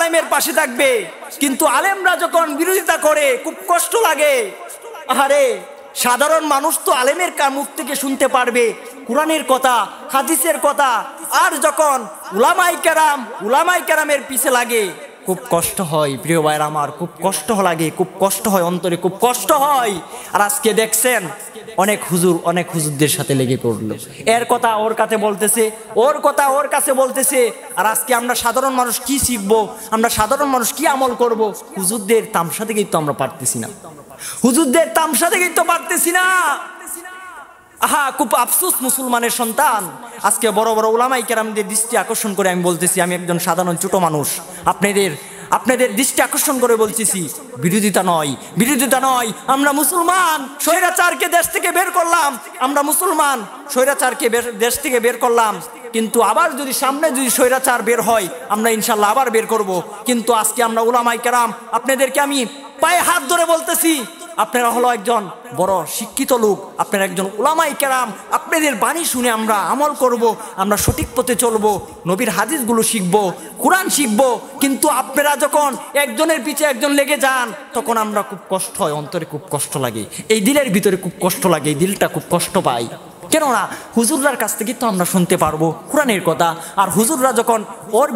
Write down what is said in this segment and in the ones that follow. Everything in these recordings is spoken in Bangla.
আলেমের পাশে থাকবে, কিন্তু আলেমরা যখন বিরোধিতা করে খুব কষ্ট লাগে। আরে সাধারণ মানুষ তো আলেমের মুখ থেকে শুনতে পারবে কোরআনের কথা, হাদিসের কথা, আর যখন উলামায়ে কেরামের পিছে লাগে খুব কষ্ট হয়। প্রিয় ভাইরা আমার, খুব কষ্ট লাগে, খুব কষ্ট হয়, অন্তরে খুব কষ্ট হয়। আর আজকে দেখছেন অনেক হুজুরদের সাথে লেগে পড়লো, এর কথা ওর কাছে বলতেছে, ওর কথা ওর কাছে বলতেছে। আর আজকে আমরা সাধারণ মানুষ কি শিখবো, আমরা সাধারণ মানুষ কি আমল করব? হুজুরদের তামসা থেকেই তো আমরা পারতেছি না, হুজুরদের তামসা থেকেই তো পারতেছি না। আহা, খুব আফসোস মুসলমানের সন্তান। আজকে বড় বড় উলামায়ে কেরামদের দৃষ্টি আকর্ষণ করে আমি বলতেছি, আমি একজন সাধারণ ছোট মানুষ, আপনাদের দৃষ্টি আকর্ষণ করে বলতেছি, বিরোধিতা নয়। আমরা মুসলমান, স্বৈরাচারকে দেশ থেকে বের করলাম, আমরা মুসলমান, স্বৈরাচারকে দেশ থেকে বের করলাম, কিন্তু আবার যদি সামনে স্বৈরাচার বের হয় আমরা ইনশাল্লাহ আবার বের করব। কিন্তু আজকে আমরা উলামায়ে কেরাম, আপনাদেরকে আমি পায়ে হাত ধরে বলতেছি, আপনারা হলো একজন বড় শিক্ষিত লোক, আপনারা একজন উলামায়ে কেরাম, আপনাদের বাণী শুনে আমরা আমল করব, আমরা সঠিক পথে চলবো, নবীর হাদিসগুলো শিখবো, কোরআন শিখবো। কিন্তু আপনারা যখন একজনের পিছে একজন লেগে যান তখন আমরা খুব কষ্ট হয়, অন্তরে খুব কষ্ট লাগে, এই দিলের ভিতরে খুব কষ্ট লাগে, এই দিলটা খুব কষ্ট পায়। কেননা হুজুররার কাছ থেকে তো আমরা শুনতে পারবো কোরআনের কথা, আর হুজুররা যখন ওর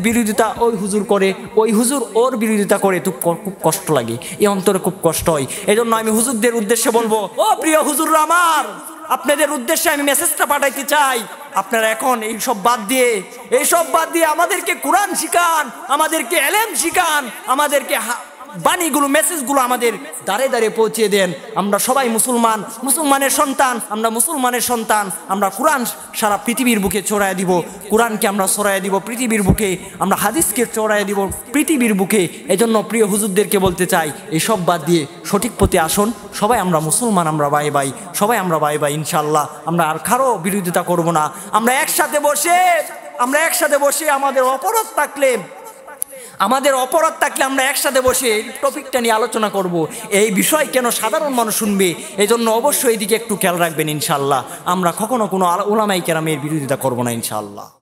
বিরোধিতা ওই হুজুর করে, ওই হুজুর ওর বিরোধিতা করে, তো খুব কষ্ট লাগে, এই অন্তরে খুব কষ্ট হয়। এই জন্য আমি হুজুরদের উদ্দেশ্যে বলবো, ও প্রিয় হুজুররা আমার, আপনাদের উদ্দেশ্যে আমি মেসেজটা পাঠাইতে চাই, আপনারা এখন এইসব বাদ দিয়ে আমাদেরকে কোরআন শিখান, আমাদেরকে এলেম শিখান, আমাদেরকে বাণীগুলো, মেসেজগুলো আমাদের দ্বারে দ্বারে পৌঁছে দেন। আমরা সবাই মুসলমানের সন্তান, আমরা কোরআন সারা পৃথিবীর বুকে ছড়ায় দিব, কোরআনকে আমরা ছড়ায় দিব পৃথিবীর বুকে, আমরা হাদিসকে ছড়ায় দিব পৃথিবীর বুকে। এজন্য প্রিয় হুজুরদেরকে বলতে চাই, এইসব বাদ দিয়ে সঠিক পথে আসুন, সবাই আমরা মুসলমান, আমরা সবাই আমরা ভাই ইনশাল্লাহ। আমরা আর কারো বিরোধিতা করব না, আমরা একসাথে বসে আমাদের অপরাধ থাকলে আমরা একসাথে বসে এই টপিকটা নিয়ে আলোচনা করব। এই বিষয় কেন সাধারণ মানুষ শুনবে, এই জন্য অবশ্যই এদিকে একটু খেয়াল রাখবেন ইনশাল্লাহ। আমরা কখনো কোনো উলামায়ে কেরামের বিরোধিতা করব না ইনশাল্লাহ।